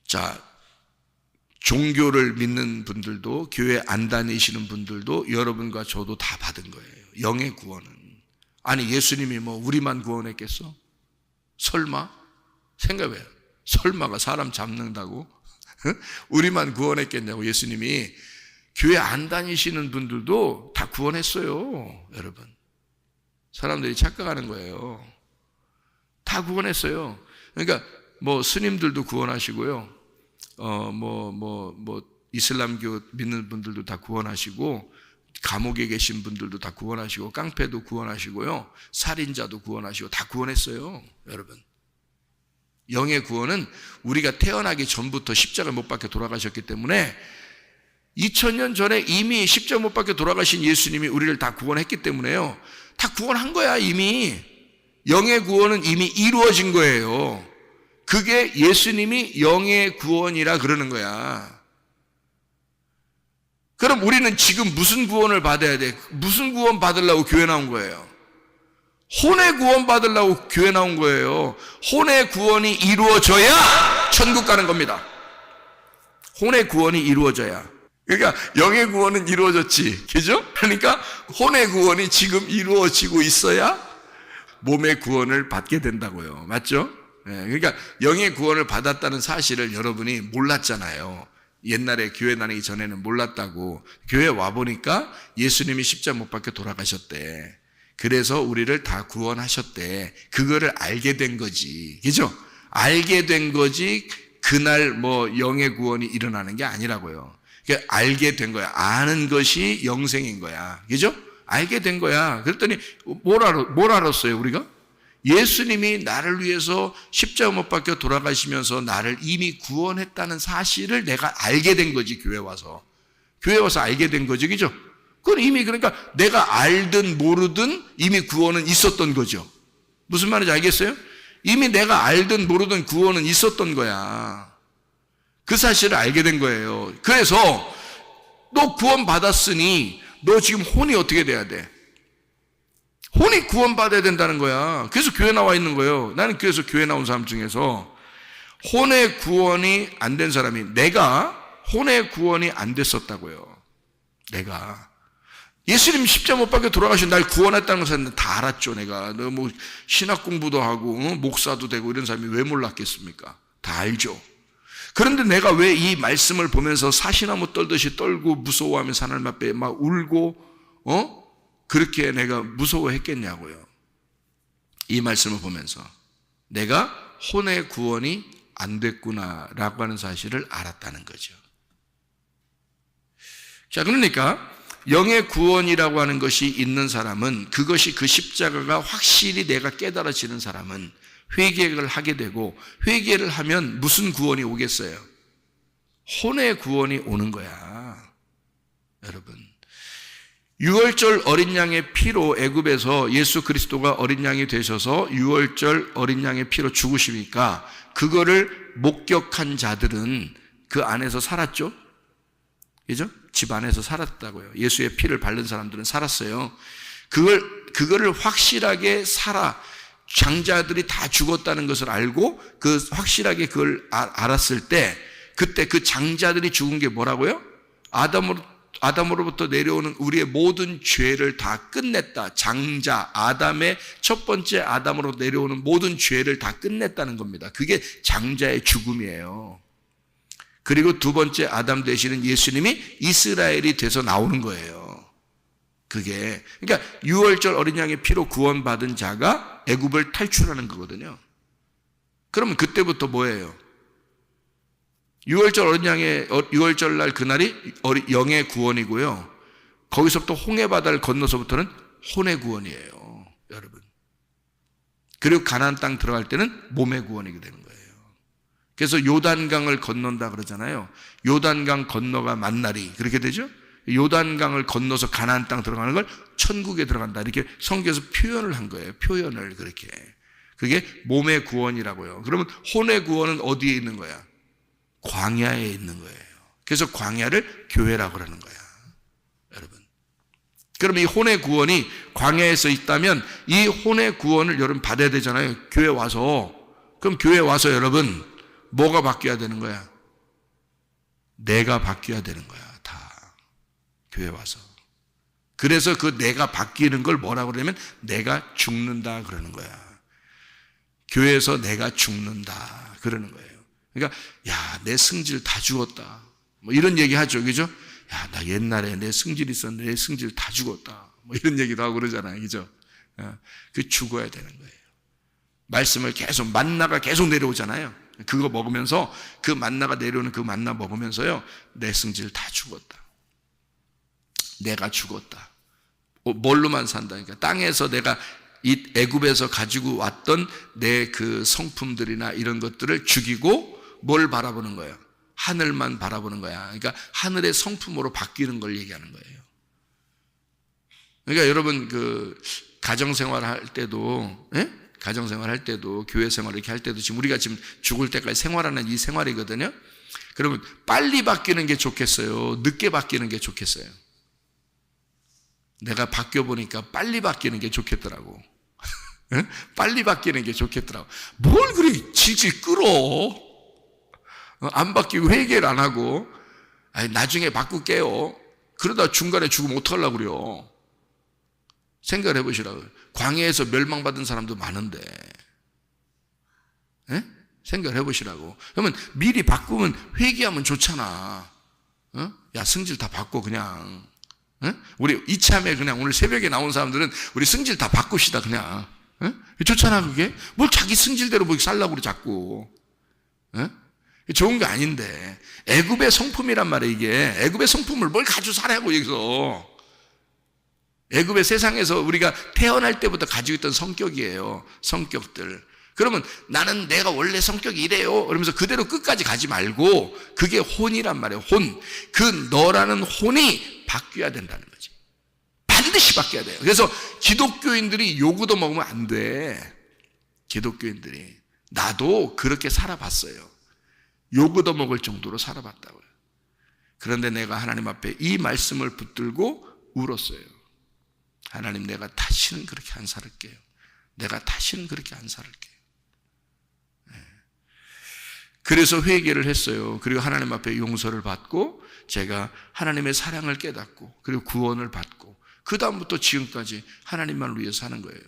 C: 자, 종교를 믿는 분들도, 교회 안 다니시는 분들도 여러분과 저도 다 받은 거예요. 영의 구원은. 아니, 예수님이 뭐 우리만 구원했겠어? 설마? 생각해요. 설마가 사람 잡는다고? 우리만 구원했겠냐고. 예수님이 교회 안 다니시는 분들도 다 구원했어요. 여러분, 사람들이 착각하는 거예요. 다 구원했어요. 그러니까 뭐 스님들도 구원하시고요, 이슬람교 믿는 분들도 다 구원하시고, 감옥에 계신 분들도 다 구원하시고, 깡패도 구원하시고요, 살인자도 구원하시고, 다 구원했어요. 여러분, 영의 구원은 우리가 태어나기 전부터 십자가 못 박혀 돌아가셨기 때문에 2000년 전에 이미 십자가 못 박혀 돌아가신 예수님이 우리를 다 구원했기 때문에요. 다 구원한 거야. 이미 영의 구원은 이미 이루어진 거예요. 그게 예수님이 영의 구원이라 그러는 거야. 그럼 우리는 지금 무슨 구원을 받아야 돼? 무슨 구원 받으려고 교회 나온 거예요? 혼의 구원 받으려고 교회 나온 거예요. 혼의 구원이 이루어져야 천국 가는 겁니다. 혼의 구원이 이루어져야. 그러니까 영의 구원은 이루어졌지, 그죠? 그러니까 혼의 구원이 지금 이루어지고 있어야 몸의 구원을 받게 된다고요. 맞죠? 그러니까 영의 구원을 받았다는 사실을 여러분이 몰랐잖아요. 옛날에 교회 다니기 전에는 몰랐다고. 교회 와보니까 예수님이 십자가 못 박혀 돌아가셨대. 그래서 우리를 다 구원하셨대. 그거를 알게 된 거지. 그죠? 알게 된 거지 그날 뭐 영의 구원이 일어나는 게 아니라고요. 그러니까 알게 된 거야. 아는 것이 영생인 거야. 그죠? 알게 된 거야. 그랬더니 뭘 알았어요 우리가? 예수님이 나를 위해서 십자가 못 박혀 돌아가시면서 나를 이미 구원했다는 사실을 내가 알게 된 거지. 교회 와서 알게 된 거지. 그죠? 그건 이미, 그러니까 내가 알든 모르든 이미 구원은 있었던 거죠. 무슨 말인지 알겠어요? 이미 내가 알든 모르든 구원은 있었던 거야. 그 사실을 알게 된 거예요. 그래서 너 구원 받았으니 너 지금 혼이 어떻게 돼야 돼? 혼이 구원받아야 된다는 거야. 그래서 교회 나와 있는 거예요. 나는 그래서 교회 나온 사람 중에서 혼의 구원이 안 된 사람이, 내가 혼의 구원이 안 됐었다고요. 내가 예수님 십자가 못 박혀 돌아가신 날 구원했다는 것은 다 알았죠. 내가 너 뭐 신학 공부도 하고 목사도 되고 이런 사람이 왜 몰랐겠습니까? 다 알죠. 그런데 내가 왜 이 말씀을 보면서 사시나무 떨듯이 떨고 무서워하면서 하나님 앞에 막 울고 그렇게 내가 무서워했겠냐고요. 이 말씀을 보면서 내가 혼의 구원이 안 됐구나라고 하는 사실을 알았다는 거죠. 자, 그러니까 영의 구원이라고 하는 것이 있는 사람은, 그것이 그 십자가가 확실히 내가 깨달아지는 사람은 회개를 하게 되고, 회개를 하면 무슨 구원이 오겠어요? 혼의 구원이 오는 거야. 여러분, 유월절 어린 양의 피로 애굽에서 예수 그리스도가 어린 양이 되셔서 유월절 어린 양의 피로 죽으시니까 그거를 목격한 자들은 그 안에서 살았죠? 그죠? 집 안에서 살았다고요. 예수의 피를 바른 사람들은 살았어요. 그거를 확실하게 장자들이 다 죽었다는 것을 알고 확실하게 그걸 알았을 때, 그때 그 장자들이 죽은 게 뭐라고요? 아담으로부터 내려오는 우리의 모든 죄를 다 끝냈다. 장자, 아담의 첫 번째 아담으로 내려오는 모든 죄를 다 끝냈다는 겁니다. 그게 장자의 죽음이에요. 그리고 두 번째 아담 되시는 예수님이 이스라엘이 돼서 나오는 거예요. 그게, 그러니까 유월절 어린 양의 피로 구원받은 자가 애굽을 탈출하는 거거든요. 그러면 그때부터 뭐예요? 유월절 날 그날이 영의 구원이고요. 거기서부터 홍해 바다를 건너서부터는 혼의 구원이에요, 여러분. 그리고 가나안 땅 들어갈 때는 몸의 구원이 되는 거예요. 그래서 요단강을 건넌다 그러잖아요. 요단강 건너가 만날이, 그렇게 되죠? 요단강을 건너서 가나안 땅 들어가는 걸 천국에 들어간다, 이렇게 성경에서 표현을 한 거예요. 표현을 그렇게. 그게 몸의 구원이라고요. 그러면 혼의 구원은 어디에 있는 거야? 광야에 있는 거예요. 그래서 광야를 교회라고 그러는 거야, 여러분. 그럼 이 혼의 구원이 광야에서 있다면 이 혼의 구원을 여러분 받아야 되잖아요. 교회 와서. 그럼 교회 와서 여러분 뭐가 바뀌어야 되는 거야? 내가 바뀌어야 되는 거야, 다. 교회 와서. 그래서 그 내가 바뀌는 걸 뭐라고 그러냐면 내가 죽는다 그러는 거야. 교회에서 내가 죽는다 그러는 거예요. 그러니까 야, 내 승질 다 죽었다, 뭐 이런 얘기 하죠, 그죠? 야, 나 옛날에 내 승질 있었는데 내 승질 다 죽었다, 뭐 이런 얘기도 하고 그러잖아요, 그죠? 그 죽어야 되는 거예요. 말씀을 계속, 만나가 계속 내려오잖아요. 그거 먹으면서, 그 만나가 내려오는 그 만나 먹으면서요, 내 승질 다 죽었다, 내가 죽었다. 뭘로만 산다니까? 땅에서 내가 이 애굽에서 가지고 왔던 내 그 성품들이나 이런 것들을 죽이고 뭘 바라보는 거예요? 하늘만 바라보는 거야. 그러니까 하늘의 성품으로 바뀌는 걸 얘기하는 거예요. 그러니까 여러분 그 가정생활 할 때도, 가정생활 할 때도, 교회 생활 이렇게 할 때도 지금 우리가 지금 죽을 때까지 생활하는 이 생활이거든요. 그러면 빨리 바뀌는 게 좋겠어요? 늦게 바뀌는 게 좋겠어요? 내가 바뀌어 보니까 빨리 바뀌는 게 좋겠더라고. 빨리 바뀌는 게 좋겠더라고. 뭘 그렇게 질질 끌어? 안 바뀌고 회개를 안 하고, 아니, 나중에 바꿀게요. 그러다 중간에 죽으면 어떡하려고 그래요? 생각을 해보시라고요. 광야에서 멸망받은 사람도 많은데, 생각을 해보시라고. 그러면 미리 바꾸면 회개하면 좋잖아. 어? 야, 승질 다 바꿔 그냥. 어? 우리 이참에 그냥 오늘 새벽에 나온 사람들은 우리 승질 다 바꿉시다 그냥. 어? 좋잖아 그게. 뭘 자기 승질대로 뭐 살라고 그래 자꾸. 어? 좋은 게 아닌데. 애굽의 성품이란 말이야 이게. 애굽의 성품을 뭘 가지고 살아고 여기서. 애굽의 세상에서 우리가 태어날 때부터 가지고 있던 성격이에요. 성격들. 그러면 나는 내가 원래 성격이 이래요. 그러면서 그대로 끝까지 가지 말고 그게 혼이란 말이에요. 혼. 그 너라는 혼이 바뀌어야 된다는 거지. 반드시 바뀌어야 돼요. 그래서 기독교인들이 요구도 먹으면 안 돼. 기독교인들이. 나도 그렇게 살아봤어요. 요구도 먹을 정도로 살아봤다고요. 그런데 내가 하나님 앞에 이 말씀을 붙들고 울었어요. 하나님, 내가 다시는 그렇게 안 살을게요. 내가 다시는 그렇게 안 살을게요. 그래서 회개를 했어요. 그리고 하나님 앞에 용서를 받고 제가 하나님의 사랑을 깨닫고 그리고 구원을 받고 그 다음부터 지금까지 하나님만을 위해서 사는 거예요.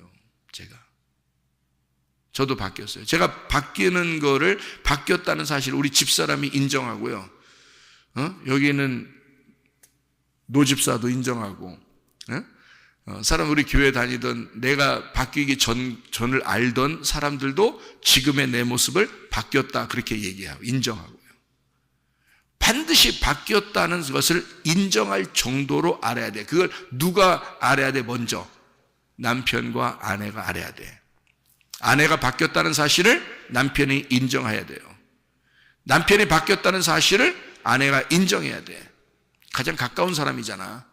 C: 저도 바뀌었어요. 제가 바뀌는 거를 바뀌었다는 사실을 우리 집사람이 인정하고요. 여기는 노집사도 인정하고, 사람 우리 교회 다니던 내가 바뀌기 전을 알던 사람들도 지금의 내 모습을 바뀌었다 그렇게 얘기하고 인정하고요. 반드시 바뀌었다는 것을 인정할 정도로 알아야 돼. 그걸 누가 알아야 돼? 먼저 남편과 아내가 알아야 돼. 아내가 바뀌었다는 사실을 남편이 인정해야 돼요. 남편이 바뀌었다는 사실을 아내가 인정해야 돼. 가장 가까운 사람이잖아.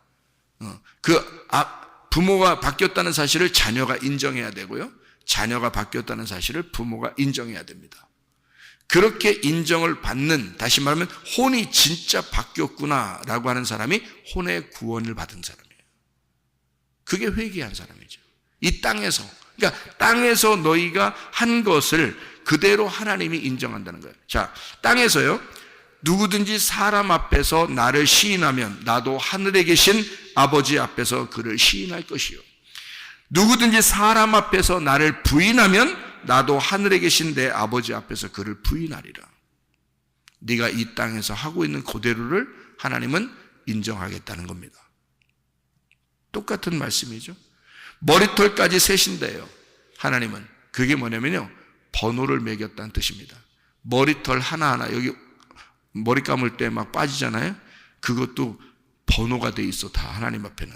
C: 부모가 바뀌었다는 사실을 자녀가 인정해야 되고요. 자녀가 바뀌었다는 사실을 부모가 인정해야 됩니다. 그렇게 인정을 받는, 다시 말하면 혼이 진짜 바뀌었구나라고 하는 사람이 혼의 구원을 받은 사람이에요. 그게 회개한 사람이죠. 이 땅에서. 그러니까 땅에서 너희가 한 것을 그대로 하나님이 인정한다는 거예요. 자, 땅에서요. 누구든지 사람 앞에서 나를 시인하면 나도 하늘에 계신 아버지 앞에서 그를 시인할 것이요. 누구든지 사람 앞에서 나를 부인하면 나도 하늘에 계신 내 아버지 앞에서 그를 부인하리라. 네가 이 땅에서 하고 있는 그대로를 하나님은 인정하겠다는 겁니다. 똑같은 말씀이죠. 머리털까지 세신대요. 하나님은. 그게 뭐냐면요. 번호를 매겼다는 뜻입니다. 머리털 하나하나 여기 머리 감을 때 막 빠지잖아요. 그것도 번호가 돼 있어. 다 하나님 앞에는.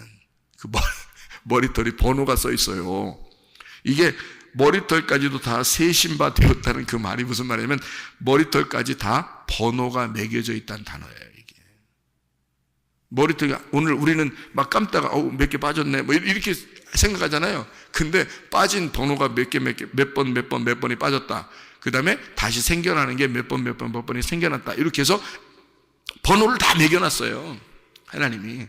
C: 그 머리털이 번호가 써 있어요. 이게 머리털까지도 다 세신바 되었다는 그 말이 무슨 말이냐면 머리털까지 다 번호가 매겨져 있다는 단어예요. 이게 머리털이 오늘 우리는 막 감다가 몇 개 빠졌네 뭐 이렇게 생각하잖아요. 근데 빠진 번호가 몇 번이 빠졌다. 그 다음에 다시 생겨나는 게 몇 번이 생겨났다. 이렇게 해서 번호를 다 매겨놨어요. 하나님이.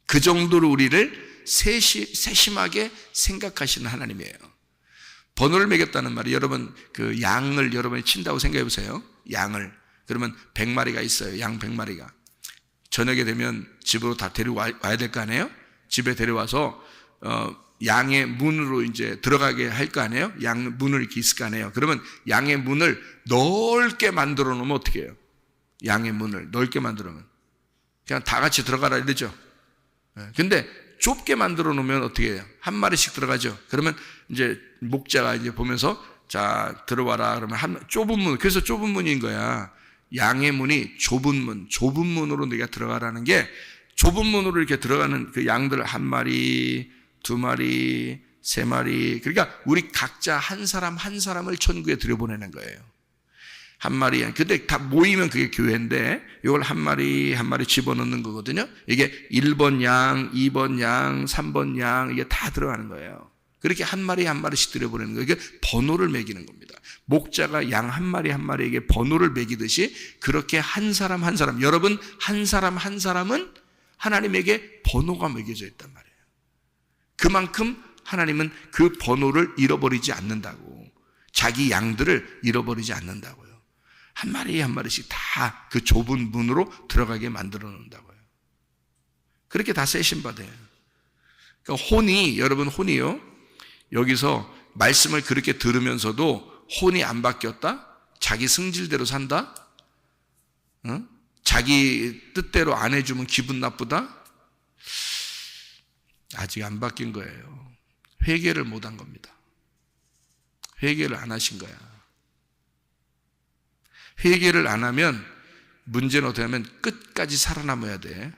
C: 그 정도로 우리를 세심하게 생각하시는 하나님이에요. 번호를 매겼다는 말이 여러분 그 양을 여러분이 친다고 생각해 보세요. 양을. 그러면 100마리가 있어요. 양 100마리가. 저녁에 되면 집으로 다 데려와야 될 거 아니에요? 집에 데려와서 양의 문으로 이제 들어가게 할 거 아니에요? 양 문을 이렇게 있을 거 아니에요? 그러면 양의 문을 넓게 만들어 놓으면 어떻게 해요? 양의 문을 넓게 만들어 놓으면 그냥 다 같이 들어가라 이러죠. 근데 좁게 만들어 놓으면 어떻게 해요? 한 마리씩 들어가죠. 그러면 이제 목자가 이제 보면서 자, 들어와라. 그러면 좁은 문, 그래서 좁은 문인 거야. 양의 문이 좁은 문으로 네가 들어가라는 게 좁은 문으로 이렇게 들어가는 그 양들 한 마리, 두 마리, 세 마리. 그러니까 우리 각자 한 사람 한 사람을 천국에 들여보내는 거예요. 한 마리. 근데 다 모이면 그게 교회인데 이걸 한 마리 한 마리 집어넣는 거거든요. 이게 1번 양, 2번 양, 3번 양 이게 다 들어가는 거예요. 그렇게 한 마리 한 마리씩 들여보내는 거예요. 이게 번호를 매기는 겁니다. 목자가 양 한 마리 한 마리에게 번호를 매기듯이 그렇게 한 사람 한 사람, 여러분 한 사람 한 사람은 하나님에게 번호가 매겨져 있단 말이에요. 그만큼 하나님은 그 번호를 잃어버리지 않는다고. 자기 양들을 잃어버리지 않는다고요. 한 마리 한 마리씩 다 그 좁은 문으로 들어가게 만들어 놓는다고요. 그렇게 다 세신받아요. 그러니까 혼이, 여러분 혼이요. 여기서 말씀을 그렇게 들으면서도 혼이 안 바뀌었다? 자기 승질대로 산다? 자기 뜻대로 안 해주면 기분 나쁘다? 아직 안 바뀐 거예요. 회개를 못 한 겁니다. 회개를 안 하신 거야. 회개를 안 하면 문제는 어떻게 하면 끝까지 살아남아야 돼.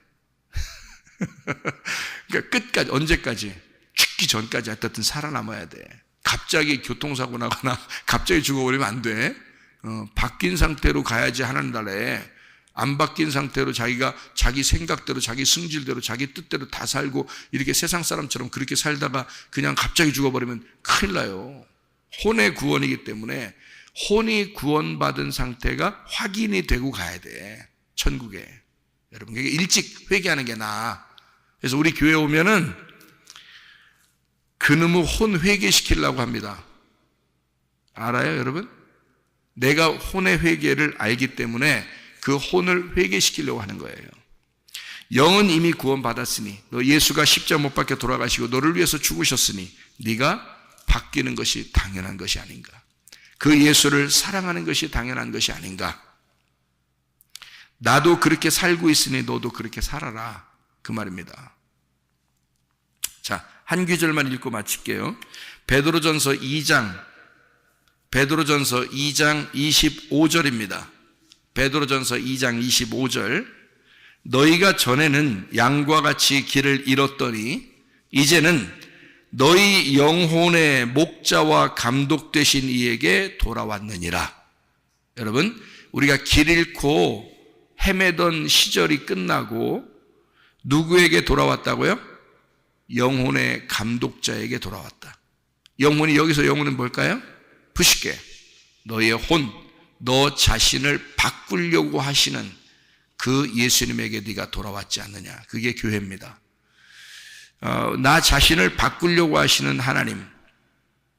C: 그러니까 끝까지, 언제까지? 죽기 전까지 하여튼 살아남아야 돼. 갑자기 교통사고 나거나 갑자기 죽어버리면 안 돼. 바뀐 상태로 가야지 하는 나라에 안 바뀐 상태로 자기가 자기 생각대로 자기 승질대로 자기 뜻대로 다 살고 이렇게 세상 사람처럼 그렇게 살다가 그냥 갑자기 죽어버리면 큰일 나요. 혼의 구원이기 때문에 혼이 구원받은 상태가 확인이 되고 가야 돼. 천국에. 여러분, 일찍 회개하는 게 나아. 그래서 우리 교회 오면은 그놈의 혼 회개시키려고 합니다. 알아요, 여러분? 내가 혼의 회개를 알기 때문에 그 혼을 회개시키려고 하는 거예요. 영은 이미 구원받았으니 너 예수가 십자가 못 박혀 돌아가시고 너를 위해서 죽으셨으니 네가 바뀌는 것이 당연한 것이 아닌가. 그 예수를 사랑하는 것이 당연한 것이 아닌가. 나도 그렇게 살고 있으니 너도 그렇게 살아라. 그 말입니다. 자, 한 구절만 읽고 마칠게요. 베드로전서 2장 25절입니다. 베드로전서 2장 25절. 너희가 전에는 양과 같이 길을 잃었더니 이제는 너희 영혼의 목자와 감독 되신 이에게 돌아왔느니라. 여러분, 우리가 길 잃고 헤매던 시절이 끝나고 누구에게 돌아왔다고요? 영혼의 감독자에게 돌아왔다. 영혼이, 여기서 영혼은 뭘까요? 부식게 너의 혼, 너 자신을 바꾸려고 하시는 그 예수님에게 네가 돌아왔지 않느냐. 그게 교회입니다. 나 자신을 바꾸려고 하시는 하나님,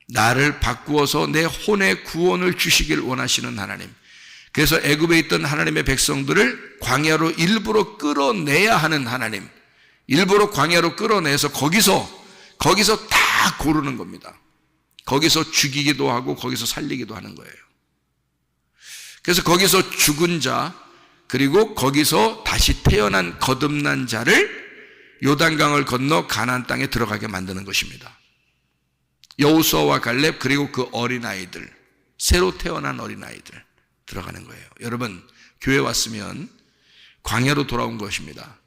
C: 나를 바꾸어서 내 혼의 구원을 주시길 원하시는 하나님. 그래서 애굽에 있던 하나님의 백성들을 광야로 일부러 끌어내야 하는 하나님, 일부러 광야로 끌어내서 거기서 다 고르는 겁니다. 거기서 죽이기도 하고 거기서 살리기도 하는 거예요. 그래서 거기서 죽은 자, 그리고 거기서 다시 태어난 거듭난 자를 요단강을 건너 가나안 땅에 들어가게 만드는 것입니다. 여호수아와 갈렙, 그리고 그 어린아이들, 새로 태어난 어린아이들 들어가는 거예요. 여러분, 교회 왔으면 광야로 돌아온 것입니다.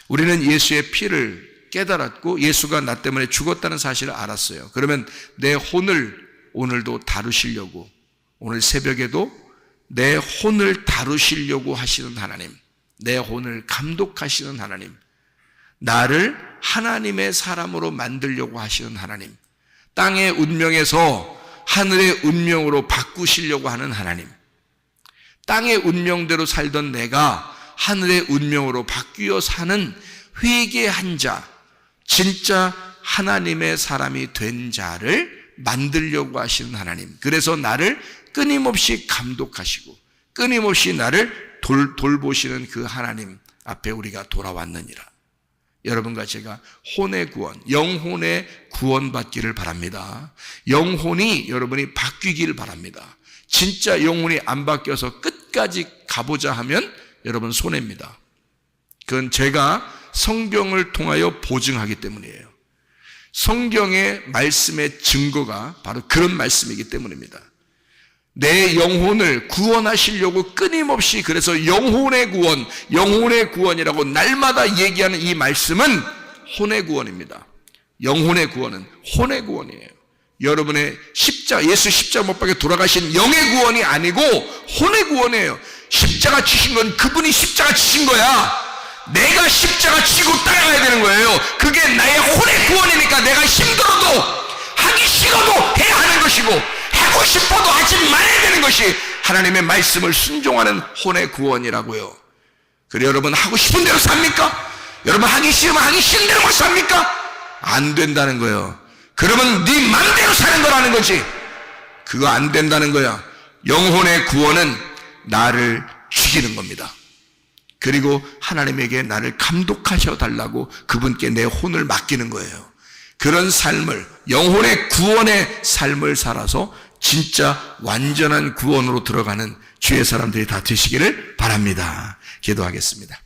C: 우리는 예수의 피를 깨달았고 예수가 나 때문에 죽었다는 사실을 알았어요. 그러면 내 혼을 오늘도 다루시려고, 오늘 새벽에도 내 혼을 다루시려고 하시는 하나님, 내 혼을 감독하시는 하나님, 나를 하나님의 사람으로 만들려고 하시는 하나님, 땅의 운명에서 하늘의 운명으로 바꾸시려고 하는 하나님, 땅의 운명대로 살던 내가 하늘의 운명으로 바뀌어 사는 회개한 자, 진짜 하나님의 사람이 된 자를 만들려고 하시는 하나님, 그래서 나를 끊임없이 감독하시고 끊임없이 나를 돌보시는 그 하나님 앞에 우리가 돌아왔느니라. 여러분과 제가 혼의 구원, 영혼의 구원받기를 바랍니다. 영혼이 여러분이 바뀌기를 바랍니다. 진짜 영혼이 안 바뀌어서 끝까지 가보자 하면 여러분 손해입니다. 그건 제가 성경을 통하여 보증하기 때문이에요. 성경의 말씀의 증거가 바로 그런 말씀이기 때문입니다. 내 영혼을 구원하시려고 끊임없이, 그래서 영혼의 구원이라고 날마다 얘기하는 이 말씀은 혼의 구원입니다. 영혼의 구원은 혼의 구원이에요. 여러분의 십자가, 예수 십자가 못 박혀 돌아가신 영의 구원이 아니고 혼의 구원이에요. 십자가 지신 건 그분이 십자가 지신 거야. 내가 십자가 지고 따라가야 되는 거예요. 그게 나의 혼의 구원이니까 내가 힘들어도 하기 싫어도 해야 하는 것이고 하고 싶어도 하지 말아야 되는 것이 하나님의 말씀을 순종하는 혼의 구원이라고요. 그래, 여러분 하고 싶은 대로 삽니까? 여러분 하기 싫으면 하기 싫은 대로만 삽니까? 안 된다는 거예요. 그러면 네 맘대로 사는 거라는 거지. 그거 안 된다는 거야. 영혼의 구원은 나를 죽이는 겁니다. 그리고 하나님에게 나를 감독하셔 달라고 그분께 내 혼을 맡기는 거예요. 그런 삶을, 영혼의 구원의 삶을 살아서 진짜 완전한 구원으로 들어가는 주의 사람들이 다 되시기를 바랍니다. 기도하겠습니다.